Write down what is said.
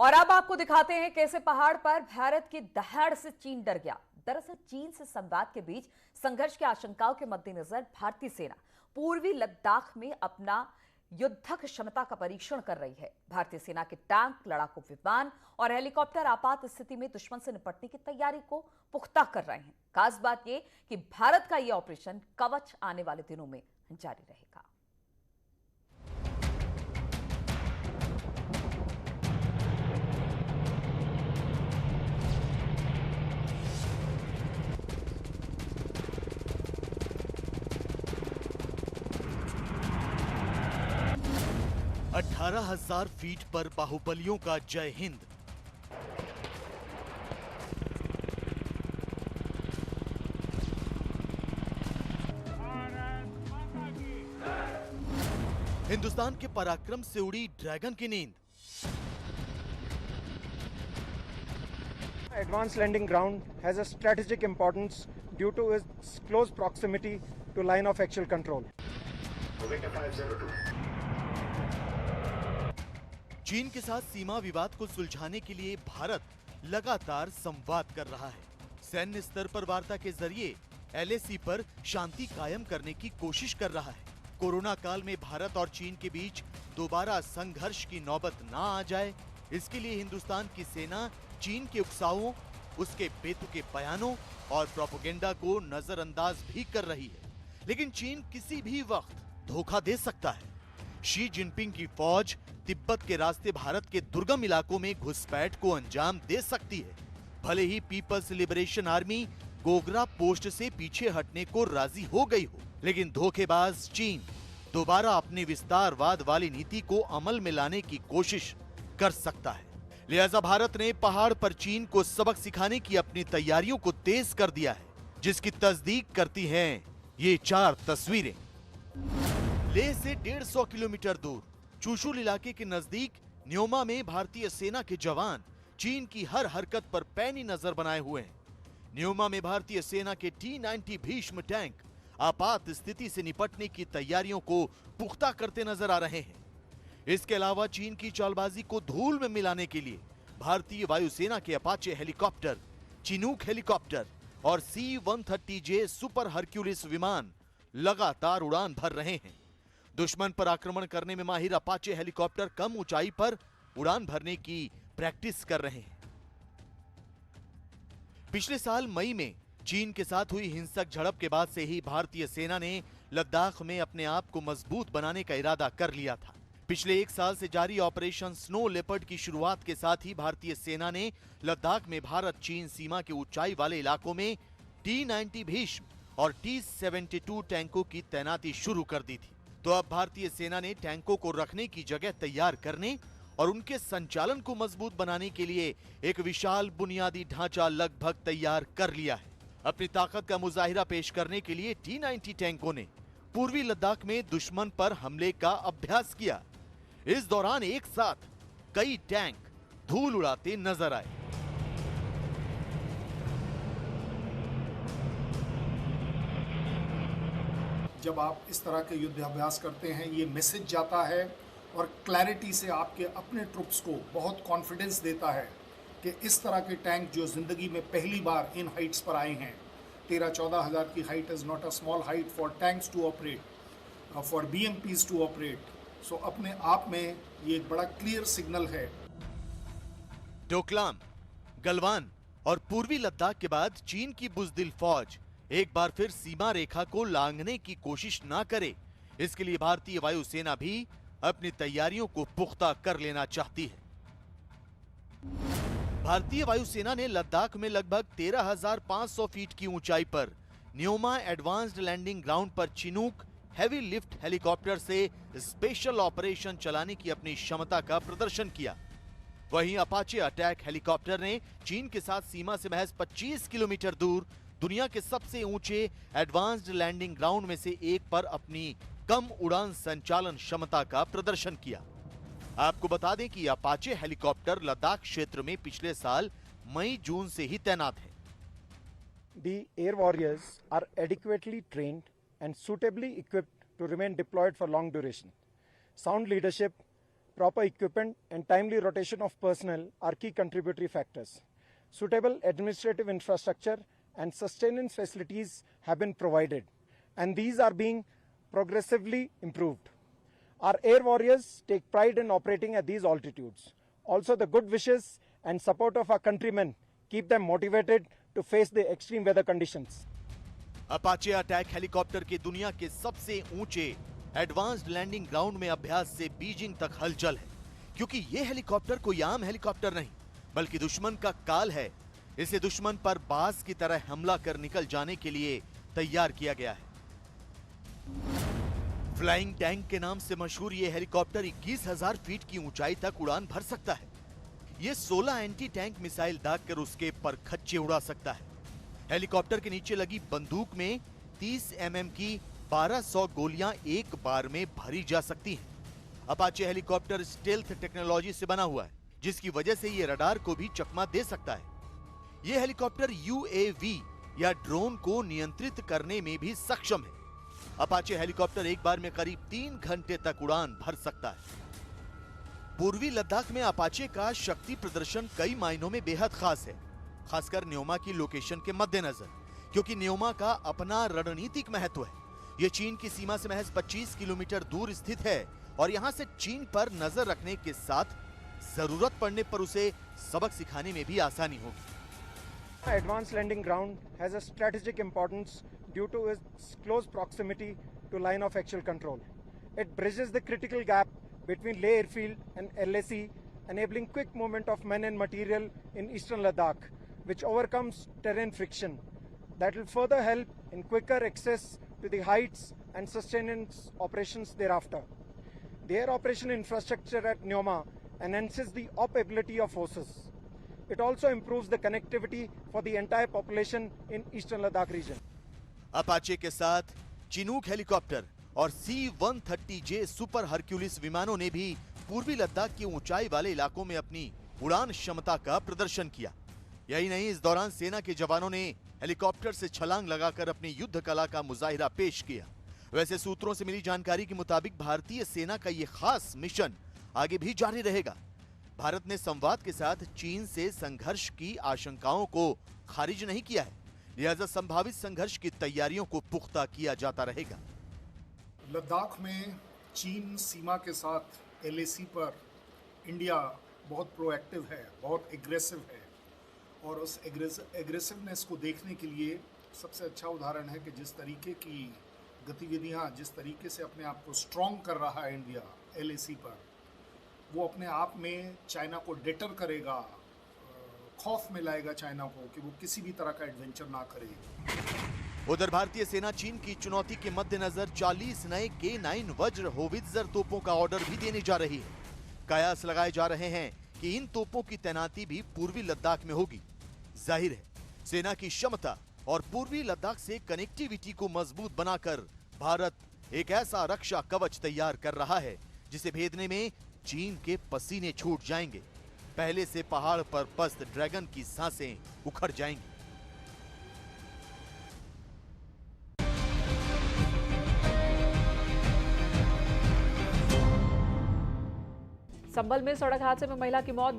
और अब आपको दिखाते हैं कैसे पहाड़ पर भारत की दहाड़ से चीन डर गया। दरअसल चीन से संवाद के बीच संघर्ष की आशंकाओं के मद्देनजर भारतीय सेना पूर्वी लद्दाख में अपना युद्धक क्षमता का परीक्षण कर रही है। भारतीय सेना के टैंक, लड़ाकू विमान और हेलीकॉप्टर आपात स्थिति में दुश्मन से निपटने की तैयारी को पुख्ता कर रहे हैं। खास बात यह कि भारत का यह ऑपरेशन कवच आने वाले दिनों में जारी रहेगा। 18,000 फीट पर बाहुबलियों का जय हिंद। हिंदुस्तान के पराक्रम से उड़ी ड्रैगन की नींद। Advanced landing ground has a strategic importance due to its close proximity to line of actual control. चीन के साथ सीमा विवाद को सुलझाने के लिए भारत लगातार संवाद कर रहा है। सैन्य स्तर पर वार्ता के जरिए एलएसी पर शांति कायम करने की कोशिश कर रहा है। कोरोना काल में भारत और चीन के बीच दोबारा संघर्ष की नौबत ना आ जाए, इसके लिए हिंदुस्तान की सेना चीन के उकसावों, उसके बेतुके बयानों और प्रोपेगेंडा को नजरअंदाज भी कर रही है। लेकिन चीन किसी भी वक्त धोखा दे सकता है। शी जिनपिंग की फौज तिब्बत के रास्ते भारत के दुर्गम इलाकों में घुसपैठ को अंजाम दे सकती है। भले ही People's liberation army Gogra post से पीछे हटने को राजी हो गई हो, लेकिन धोखेबाज चीन दोबारा अपनी विस्तारवाद वाली नीति को अमल में लाने की कोशिश कर सकता है। लिहाजा भारत ने पहाड़ पर चीन को सबक सिखाने की अपनी तैयारियों को तेज कर दिया है, जिसकी तस्दीक करती हैं ये 4 तस्वीरें। लेह से 150 किलोमीटर दूर चुशुल इलाके के नजदीक न्योमा में भारतीय सेना के जवान चीन की हर हरकत पर पैनी नजर बनाए हुए हैं। न्योमा में भारतीय सेना के T-90 भीष्म टैंक आपात स्थिति से निपटने की तैयारियों को पुख्ता करते नजर आ रहे हैं। इसके अलावा चीन की चालबाजी को धूल में मिलाने के लिए भारतीय वायुसेना के अपाचे हेलीकॉप्टर, चिनूक हेलीकॉप्टर और C-130J सुपर हरक्यूलिस विमान लगातार उड़ान भर रहे हैं। दुश्मन पर आक्रमण करने में माहिर अपाचे हेलीकॉप्टर कम ऊंचाई पर उड़ान भरने की प्रैक्टिस कर रहे हैं। पिछले साल मई में चीन के साथ हुई हिंसक झड़प के बाद से ही भारतीय सेना ने लद्दाख में अपने आप को मजबूत बनाने का इरादा कर लिया था। पिछले 1 साल से जारी ऑपरेशन स्नो लेपर्ड की शुरुआत के साथ ही भारतीय सेना ने लद्दाख में भारत चीन सीमा के ऊंचाई वाले इलाकों में T-90 भीष्म और T-72 टैंकों की तैनाती शुरू कर दी थी। तो अब भारतीय सेना ने टैंकों को रखने की जगह तैयार करने और उनके संचालन को मजबूत बनाने के लिए एक विशाल बुनियादी ढांचा लगभग तैयार कर लिया है। अपनी ताकत का मुजाहिरा पेश करने के लिए T-90 टैंकों ने पूर्वी लद्दाख में दुश्मन पर हमले का अभ्यास किया। इस दौरान एक साथ कई टैंक धूल उड़ाते नजर आए। जब आप इस तरह के युद्धाभ्यास करते हैं, ये मैसेज जाता है और क्लैरिटी से आपके अपने ट्रुप्स को बहुत कॉन्फिडेंस देता है कि इस तरह के टैंक जो ज़िंदगी में पहली बार इन हाइट्स पर आए हैं, 13-14 हज़ार की height is not a small height for tanks to operate, for BMPs to operate. So अपने आप में ये एक बड़ा क्लियर सिग्नल है। डोकलाम, गलवान और पूर्वी लद्दाख के बाद चीन की बुजदिल फौज एक बार फिर सीमा रेखा को लांघने की कोशिश ना करे, इसके लिए भारतीय वायुसेना भी अपनी तैयारियों को पुख्ता कर लेना चाहती है। भारतीय वायुसेना ने लद्दाख में लगभग 13,500 फीट की ऊंचाई पर न्योमा एडवांस्ड लैंडिंग ग्राउंड पर चिनूक हैवी लिफ्ट हेलीकॉप्टर से स्पेशल ऑपरेशन चलाने की अपनी क्षमता का प्रदर्शन किया। वहीं अपाचे अटैक हेलीकॉप्टर ने चीन के साथ सीमा से महज 25 किलोमीटर दूर दुनिया के सबसे ऊंचे एडवांस्ड लैंडिंग ग्राउंड में से एक पर अपनी कम उड़ान संचालन क्षमता का प्रदर्शन किया। आपको बता दें कि अपाचे हेलीकॉप्टर लद्दाख क्षेत्र में पिछले साल मई-जून से ही तैनात है। The air warriors are adequately trained and suitably equipped to remain deployed for long duration. Sound leadership, proper equipment, and timely rotation of personnel are key contributory factors. Suitable administrative infrastructure and sustenance facilities have been provided, and these are being progressively improved. Our air warriors take pride in operating at these altitudes. Also, the good wishes and support of our countrymen keep them motivated to face the extreme weather conditions. Apache attack helicopter के दुनिया के सबसे ऊंचे advanced landing ground में अभ्यास से Beijing तक हलचल है, क्योंकि ये हेलीकॉप्टर कोई आम हेलीकॉप्टर नहीं बल्कि दुश्मन का काल है। इसे दुश्मन पर बाज की तरह हमला कर निकल जाने के लिए तैयार किया गया है। फ्लाइंग टैंक के नाम से मशहूर ये हेलीकॉप्टर 21,000 फीट की ऊंचाई तक उड़ान भर सकता है। ये 16 एंटी टैंक मिसाइल दागकर उसके परखच्चे उड़ा सकता है। हेलीकॉप्टर के नीचे लगी बंदूक में 30 mm की 1200 गोलियां एक बार में भरी जा सकती हैं। अपाचे हेलीकॉप्टर स्टेल्थ टेक्नोलॉजी से बना हुआ है, जिसकी वजह से ये रडार को भी चकमा दे सकता है। ये हेलीकॉप्टर UAV या ड्रोन को नियंत्रित करने में भी सक्षम है। अपाचे हेलीकॉप्टर एक बार में करीब 3 घंटे तक उड़ान भर सकता है। पूर्वी लद्दाख में अपाचे का शक्ति प्रदर्शन कई मायनों में बेहद खास है, खासकर न्योमा की लोकेशन के मद्देनजर, क्योंकि न्योमा का अपना रणनीतिक महत्व है। यह चीन की सीमा से महज 25 किलोमीटर दूर स्थित है और यहां से चीन पर नजर रखने के साथ जरूरत पड़ने पर उसे सबक सिखाने में भी आसानी होगी। Advanced landing ground has a strategic importance due to its close proximity to line of actual control. It bridges the critical gap between Leh Airfield and LAC, enabling quick movement of men and material in eastern Ladakh, which overcomes terrain friction. That will further help in quicker access to the heights and sustenance operations thereafter. The air operation infrastructure at Neoma enhances the operability of forces. It also improves the connectivity for the entire population in eastern Ladakh region. Apache के साथ Chinook helicopter और C-130J super Hercules विमानों ने भी पूर्वी लद्दाख की ऊंचाई वाले इलाकों में अपनी उड़ान क्षमता का प्रदर्शन किया। यही नहीं, इस दौरान सेना के जवानों ने हेलीकॉप्टर से छलांग लगाकर अपनी युद्ध कला का मुजाहिरा पेश किया। वैसे सूत्रों से मिली जानकारी के मुताबिक भारतीय सेना का यह खास मिशन आगे भी जारी रहेगा। भारत ने संवाद के साथ चीन से संघर्ष की आशंकाओं को खारिज नहीं किया है, लिहाजा संभावित संघर्ष की तैयारियों को पुख्ता किया जाता रहेगा। लद्दाख में चीन सीमा के साथ LAC पर इंडिया बहुत प्रोएक्टिव है, बहुत एग्रेसिव है, और उस एग्रेसिवनेस को देखने के लिए सबसे अच्छा उदाहरण है कि जिस तरीके की गतिविधियां, जिस तरीके से अपने आप को स्ट्रॉन्ग कर रहा है इंडिया LAC पर, वो अपने आप में चाइना को डेटर करेगा, खौफ में लाएगा चाइना को कि वो किसी भी तरह का एडवेंचर ना करे। उधर भारतीय सेना चीन की चुनौती के मद्देनजर 40 नए K9 वज्र होवित्जर तोपों का ऑर्डर भी देने जा रही है। कयास लगाए जा रहे हैं कि इन तोपों की तैनाती भी पूर्वी लद्दाख में होगी। जाहिर है, सेना की क्षमता और पूर्वी लद्दाख से कनेक्टिविटी को मजबूत बनाकर भारत एक ऐसा रक्षा कवच तैयार कर रहा है जिसे भेदने में चीन के पसीने छूट जाएंगे। पहले से पहाड़ पर पस्त ड्रैगन की सांसें उखड़ जाएंगी। संभल में सड़क हादसे में महिला की मौत।